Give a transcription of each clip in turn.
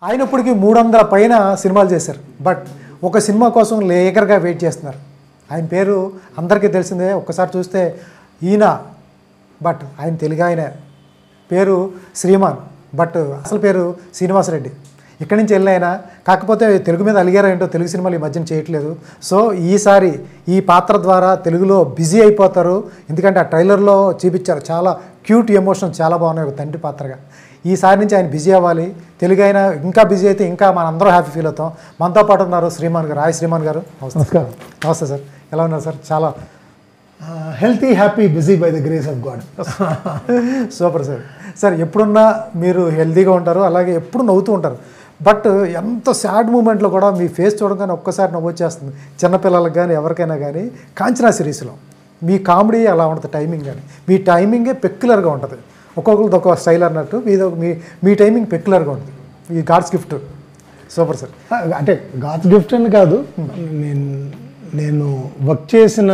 ఆయన ఇప్పటికి 300 పైన సినిమాలు చేశారు. బట్ ఒక సినిమా కోసం లేకర్గా వెయిట్ చేస్తున్నారు. ఆయన పేరు అందరికీ తెలిసిందే. ఒక్కసారి చూస్తే ఈయన, బట్ ఆయన తెలుగు ఆయన పేరు శ్రీమాన్, బట్ అసలు పేరు శ్రీనివాసరెడ్డి. ఇక్కడి నుంచి వెళ్ళిన కాకపోతే తెలుగు మీద అలిగారేంటో తెలుగు సినిమాలు ఈ మధ్యన చేయట్లేదు. సో ఈసారి ఈ పాత్ర ద్వారా తెలుగులో బిజీ అయిపోతారు. ఎందుకంటే ఆ ట్రైలర్లో చూపించారు, చాలా క్యూట్ ఎమోషన్ చాలా బాగున్నాయి ఒక తండ్రి పాత్రగా. ఈసారి నుంచి ఆయన బిజీ అవ్వాలి. తెలుగు అయినా ఇంకా బిజీ అయితే ఇంకా మనందరం హ్యాపీ ఫీల్ అవుతాం. మనతో పాటు ఉన్నారు శ్రీమాన్ గారు. హాయ్ శ్రీమాన్ గారు. నమస్కారం. నమస్తే సార్, ఎలా ఉన్నారు సార్? చాలా healthy, happy, busy by the grace of God. Super sir. Sir ఎప్పుడున్నా మీరు హెల్తీగా ఉంటారు, అలాగే ఎప్పుడు నవ్వుతూ ఉంటారు. బట్ ఎంత సాడ్ మూమెంట్లో కూడా మీ ఫేస్ చూడగానే ఒక్కసారి నవ్వు వచ్చేస్తుంది. చిన్నపిల్లలకు కానీ ఎవరికైనా కానీ. కాంచనా సిరీస్లో మీ కామెడీ అలా ఉంటుంది, టైమింగ్ కానీ మీ టైమింగే పెక్యులర్గా ఉంటుంది. ఒక్కొక్కరిది ఒక్కొక్క స్టైల్ అన్నట్టు మీ టైమింగ్ పెక్యులర్గా ఉంటుంది. ఈ గాడ్స్ గిఫ్ట్. Super sir. అంటే గాడ్స్ గిఫ్ట్ అని కాదు, నేను వర్క్ చేసిన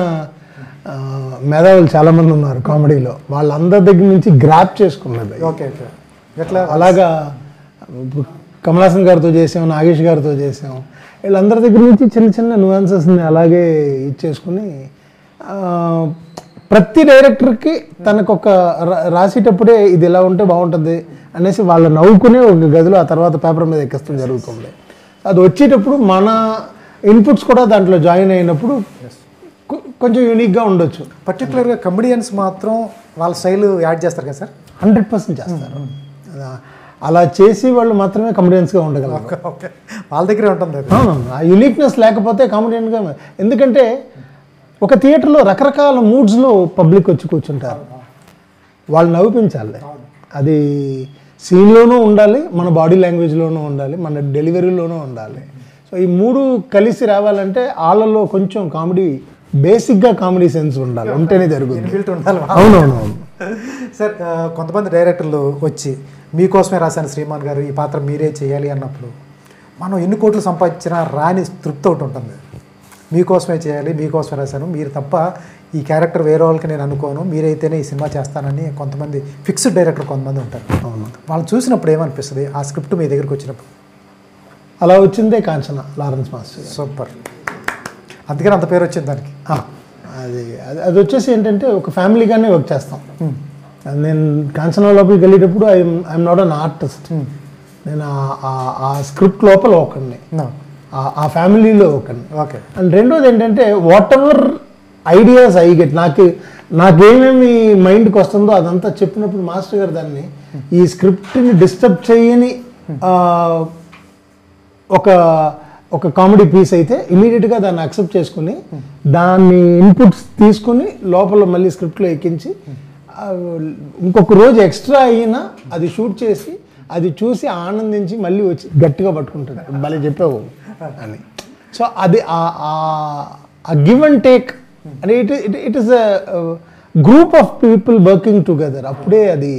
మేధావులు చాలామంది ఉన్నారు కామెడీలో. వాళ్ళందరి దగ్గర నుంచి గ్రాప్ చేసుకున్నది. Okay okay. ఎట్లా? అలాగా కమల్ హాసన్ గారితో చేసాం, నాగేష్ గారితో చేసాం. వీళ్ళందరి దగ్గర నుంచి చిన్న చిన్న నువాన్సెస్ని అలాగే ఇచ్చేసుకుని ప్రతి డైరెక్టర్కి తనకు ఒక రాసేటప్పుడే ఇది ఎలా ఉంటే బాగుంటుంది అనేసి వాళ్ళు నవ్వుకునే ఒక గదిలో ఆ తర్వాత పేపర్ మీద ఎక్కిస్తాం జరుగుతుంది. అది వచ్చేటప్పుడు మన ఇన్పుట్స్ కూడా దాంట్లో జాయిన్ అయినప్పుడు కొంచెం యూనిక్గా ఉండొచ్చు. పర్టికులర్గా కమెడియన్స్ మాత్రం వాళ్ళ స్టైల్ యాడ్ చేస్తారు కదా సార్? 100% చేస్తారు. అలా చేసి వాళ్ళు మాత్రమే కమెడియన్స్గా ఉండగలరు. ఓకే, వాళ్ళ దగ్గరే ఉంటుంది అది. ఆ యూనిక్నెస్ లేకపోతే కామెడియన్గా. ఎందుకంటే ఒక థియేటర్లో రకరకాల మూడ్స్లో పబ్లిక్ వచ్చి కూర్చుంటారు. వాళ్ళు నవ్వించాలి. అది సీన్లోనూ ఉండాలి, మన బాడీ లాంగ్వేజ్లోనూ ఉండాలి, మన డెలివరీలోనూ ఉండాలి. సో ఈ మూడు కలిసి రావాలంటే వాళ్ళలో కొంచెం కామెడీ, బేసిక్గా కామెడీ సెన్స్ ఉండాలి, ఉంటేనే జరుగుతుంది. అవునవునవును సార్. కొంతమంది డైరెక్టర్లు వచ్చి మీకోసమే రాశాను శ్రీమాన్ గారు, ఈ పాత్ర మీరే చేయాలి అన్నప్పుడు మనం ఎన్ని కోట్లు సంపాదించినా రాని తృప్తి ఒకటి ఉంటుంది. మీకోసమే చేయాలి, మీకోసమే రాశాను, మీరు తప్ప ఈ క్యారెక్టర్ వేరే వాళ్ళకి నేను అనుకోను, మీరైతేనే ఈ సినిమా చేస్తానని కొంతమంది ఫిక్స్డ్ డైరెక్టర్ కొంతమంది ఉంటారు. అవును. వాళ్ళు చూసినప్పుడు ఏమనిపిస్తుంది ఆ స్క్రిప్ట్ మీ దగ్గరికి వచ్చినప్పుడు? అలా వచ్చిందే కాంచనా, లారెన్స్ మాస్టర్. సూపర్. అందుకని అంత పేరు వచ్చింది దానికి. అది వచ్చేసి ఏంటంటే ఒక ఫ్యామిలీగానే వర్క్ చేస్తాం. నేను కాంచనా లోపలికి వెళ్ళేటప్పుడు ఐఎమ్ నాట్ అన్ ఆర్టిస్ట్. నేను ఆ స్క్రిప్ట్ లోపల ఒకడిని, ఆ ఫ్యామిలీలో ఒకడిని. ఓకే. అండ్ రెండోది ఏంటంటే whatever ideas I get, నాకేమేమి మైండ్కి వస్తుందో అదంతా చెప్పినప్పుడు మాస్టర్ గారు దాన్ని ఈ స్క్రిప్ట్ని డిస్టర్బ్ చేయని ఒక కామెడీ పీస్ అయితే ఇమీడియట్గా దాన్ని అక్సెప్ట్ చేసుకుని దాన్ని ఇన్పుట్స్ తీసుకుని లోపల మళ్ళీ స్క్రిప్ట్లో ఎక్కించి ఇంకొక రోజు ఎక్స్ట్రా అయినా అది షూట్ చేసి అది చూసి ఆనందించి మళ్ళీ వచ్చి గట్టిగా పట్టుకుంటాడు, భలే చెప్పావు అని. సో అది ఆ గివ్ అండ్ టేక్ అంటే it is a group of people working together, అప్పుడే అది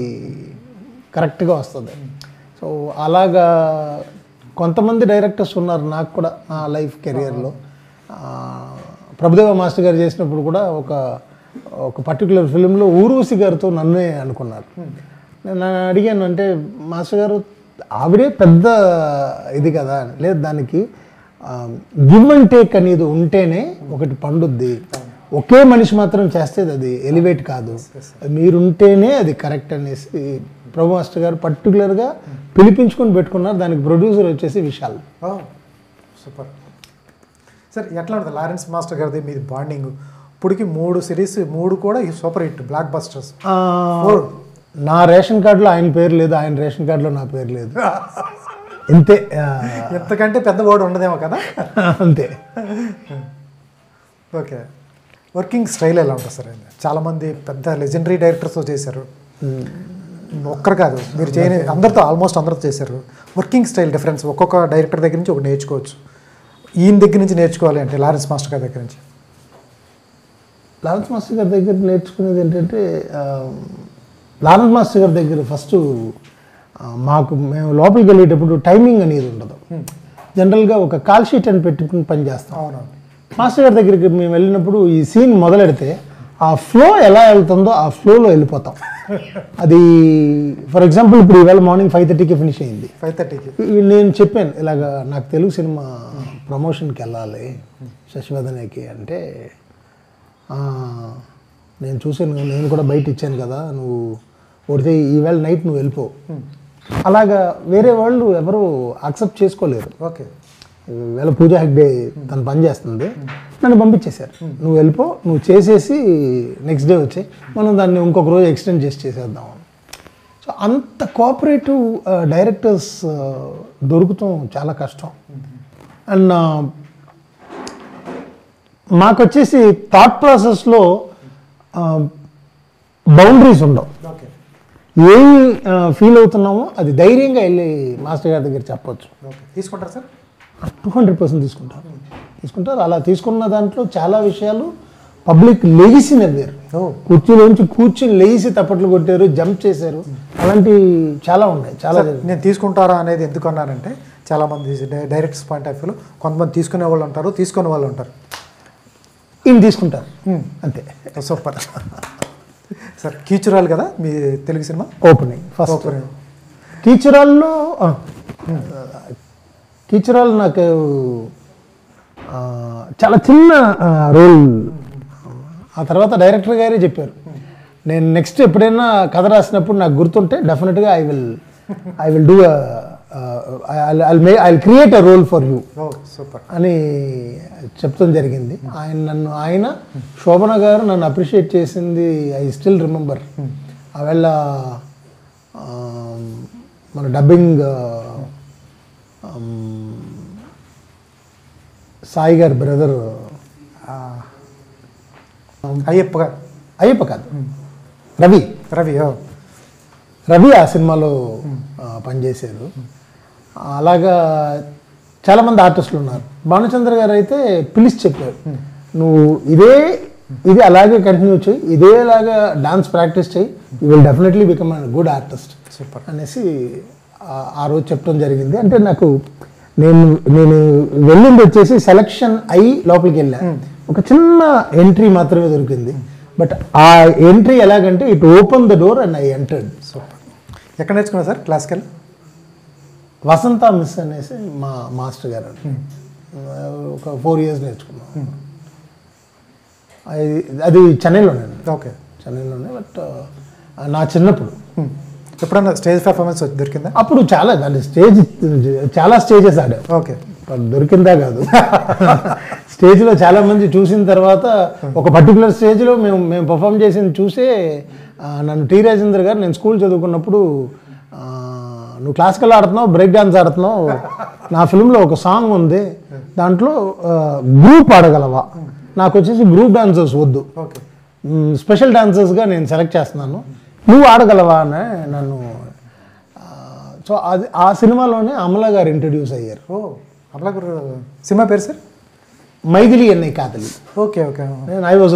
కరెక్ట్గా వస్తుంది. సో అలాగా కొంతమంది డైరెక్టర్స్ ఉన్నారు నాకు కూడా నా లైఫ్ కెరియర్లో. ప్రభుదేవ మాస్టర్ గారు చేసినప్పుడు కూడా ఒక పర్టికులర్ ఫిలింలో ఊర్వశి గారితో నన్నే అనుకున్నారు. నేను అడిగాను, అంటే మాస్టర్ గారు ఆవిడే పెద్ద ఇది కదా, లేదు దానికి గివ్ అండ్ టేక్ అనేది ఉంటేనే ఒకటి పండుద్ది. ఒకే మనిషి మాత్రం చేస్తే అది ఎలివేట్ కాదు, మీరుంటేనే అది కరెక్ట్ అనేసి ప్రభు మాస్టర్ గారు పర్టికులర్గా పిలిపించుకొని పెట్టుకున్నారు. దానికి ప్రొడ్యూసర్ వచ్చేసి విశాల్. Super sir. ఎట్లా ఉంటుంది లారెన్స్ మాస్టర్ గారిది మీది బాండింగ్? ఇప్పటికి 3 సిరీస్, 3 కూడా ఈ సూపర్ హిట్ బ్లాక్ బస్టర్స్. నా రేషన్ కార్డులో ఆయన పేరు లేదు, ఆయన రేషన్ కార్డులో నా పేరు లేదు, అంతే. ఎంతకంటే పెద్ద వర్డ్ ఉండదేమో కదా. అంతే. ఓకే. వర్కింగ్ స్టైల్ ఎలా ఉంటుంది సార్? చాలామంది పెద్ద లెజెండరీ డైరెక్టర్స్తో చేశారు, ఒక్కరు కాదు మీరు చేయని అందరితో, ఆల్మోస్ట్ అందరితో చేశారు. వర్కింగ్ స్టైల్ డిఫరెన్స్ ఒక్కొక్క డైరెక్టర్ దగ్గర నుంచి ఒకటి నేర్చుకోవచ్చు. ఈయన దగ్గర నుంచి నేర్చుకోవాలి అంటే లారెన్స్ మాస్టర్ గారి దగ్గర నుంచి. లారెన్స్ మాస్టర్ గారి దగ్గర నేర్చుకునేది ఏంటంటే, లారెన్స్ మాస్టర్ గారి దగ్గర ఫస్ట్ మేము లోపలికి వెళ్ళేటప్పుడు టైమింగ్ అనేది ఉండదు. జనరల్గా ఒక కాల్ షీట్ అని పెట్టుకుని పని చేస్తాం. అవునవును. మాస్టర్ గారి దగ్గరికి మేము వెళ్ళినప్పుడు ఈ సీన్ మొదలెడితే ఆ ఫ్లో ఎలా వెళ్తుందో ఆ ఫ్లోలో వెళ్ళిపోతాం. అది ఫర్ ఎగ్జాంపుల్ ఇప్పుడు ఈవేళ మార్నింగ్ 5:30కి ఫినిష్ అయింది. 5:30కి నేను చెప్పాను ఇలాగా నాకు తెలుగు సినిమా ప్రమోషన్కి వెళ్ళాలి శశివదనకి అంటే, నేను చూసాను, నేను కూడా బయట ఇచ్చాను కదా, నువ్వు కొడితే ఈవేళ నైట్ నువ్వు వెళ్ళిపో. అలాగా వేరే వాళ్ళు ఎవరు యాక్సెప్ట్ చేసుకోలేరు. ఓకే, వేళ పూజా హెగ్డే తను పని చేస్తుంది, నన్ను పంపించేశారు. నువ్వు వెళ్ళిపో, నువ్వు చేసేసి నెక్స్ట్ డే వచ్చి మనం దాన్ని ఇంకొక రోజు ఎక్స్టెండ్ చేసేద్దాం. సో అంత కోఆపరేటివ్ డైరెక్టర్స్ దొరుకుతాం చాలా కష్టం. అండ్ మాకు వచ్చేసి థాట్ ప్రాసెస్లో బౌండరీస్ ఉండవు. ఓకే, ఏమి ఫీల్ అవుతున్నామో అది ధైర్యంగా వెళ్ళి మాస్టర్ గారి దగ్గర చెప్పొచ్చు. ఓకే. తీసుకుంటారా సార్? 200% తీసుకుంటారు. అలా తీసుకున్న దాంట్లో చాలా విషయాలు పబ్లిక్ లెగిసి నవ్వారు. కుర్చీలోంచి కూర్చుని లేచి తప్పట్లు కొట్టారు, జంప్ చేశారు. అలాంటివి చాలా ఉన్నాయి. చాలా నేను తీసుకుంటారా అనేది ఎందుకు అన్నానంటే, చాలామంది డైరెక్టర్స్ పాయింట్ ఆఫ్ వ్యూలో కొంతమంది తీసుకునే వాళ్ళు ఉంటారు, తీసుకునే వాళ్ళు ఉంటారు. ఈయన తీసుకుంటారు అంతే. Super sir. కీచురాలు కదా మీ తెలుగు సినిమా ఓపెనింగ్ ఫస్ట్ కీచురాలు నాకు చాలా చిన్న రోల్. ఆ తర్వాత డైరెక్టర్ గారే చెప్పారు, నేను నెక్స్ట్ ఎప్పుడైనా కథ రాసినప్పుడు నాకు గుర్తుంటే డెఫినెట్గా I will do I create a role for you super అని చెప్తాం జరిగింది. ఆయన శోభన గారు నన్ను అప్రిషియేట్ చేసింది ఐ స్టిల్ రిమెంబర్. ఆవేళ మన డబ్బింగ్ సాయి గారి బ్రదర్ అయ్యప్ప కాదు రవి ఆ సినిమాలో పనిచేశారు. అలాగా చాలామంది ఆర్టిస్టులు ఉన్నారు. భానుచంద్ర గారు అయితే పిలిచి చెప్పారు, నువ్వు ఇది అలాగే కంటిన్యూ చేయి, ఇదేలాగా డాన్స్ ప్రాక్టీస్ చేయి, you will definitely become good artist super అనేసి ఆ రోజు చెప్పడం జరిగింది. అంటే నాకు నేను వెళ్ళింది వచ్చేసి సెలక్షన్ అయ్యి లోపలికి వెళ్ళాను. ఒక చిన్న ఎంట్రీ మాత్రమే దొరికింది. బట్ ఆ ఎంట్రీ ఎలాగంటే it open the door and I entered. Super. ఎక్కడ నేర్చుకున్నా సార్ క్లాసికల్? వసంత మిస్ అనేసి మా మాస్టర్ గారు ఒక 4 years నేర్చుకున్నాను. అది చెన్నైలోనే. ఓకే, చెన్నైలోనే. బట్ నా చిన్నప్పుడు ఎప్పుడన్నా స్టేజ్ పెర్ఫార్మెన్స్ దొరికిందా? అప్పుడు చాలా స్టేజెస్ ఆడారు. ఓకే, దొరికిందా కాదు, స్టేజ్లో చాలా మంది చూసిన తర్వాత ఒక పర్టికులర్ స్టేజ్లో మేము పర్ఫామ్ చేసింది చూసే నన్ను టి రాజేంద్ర గారు, నేను స్కూల్ చదువుకున్నప్పుడు, నువ్వు క్లాసికల్ ఆడుతున్నావు, బ్రేక్ డాన్స్ ఆడుతున్నావు, నా ఫిల్మ్లో ఒక సాంగ్ ఉంది, దాంట్లో గ్రూప్ ఆడగలవా, నాకు వచ్చేసి గ్రూప్ డాన్సర్స్ వద్దు, స్పెషల్ డాన్సర్స్గా నేను సెలెక్ట్ చేస్తున్నాను, నువ్వు ఆడగలవా అని నన్ను. సో అది ఆ సినిమాలోనే అమలా గారు ఇంట్రడ్యూస్ అయ్యారు. అమలా గారు సినిమా పేరు సార్? మైథిలి అన్నయ్య కాతలి. Okay okay. నేను I was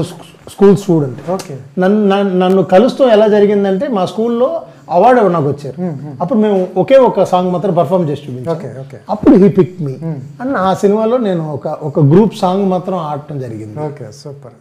school student. Okay. నన్ను కలుస్తూ ఎలా జరిగిందంటే, మా స్కూల్లో అవార్డు నాకు వచ్చారు. అప్పుడు మేము ఒక సాంగ్ మాత్రం పర్ఫామ్ చేసి చూపించాం. అప్పుడు హీ పిక్ మీ అండ్ ఆ సినిమాలో నేను ఒక గ్రూప్ సాంగ్ మాత్రం ఆడటం జరిగింది. Okay, super.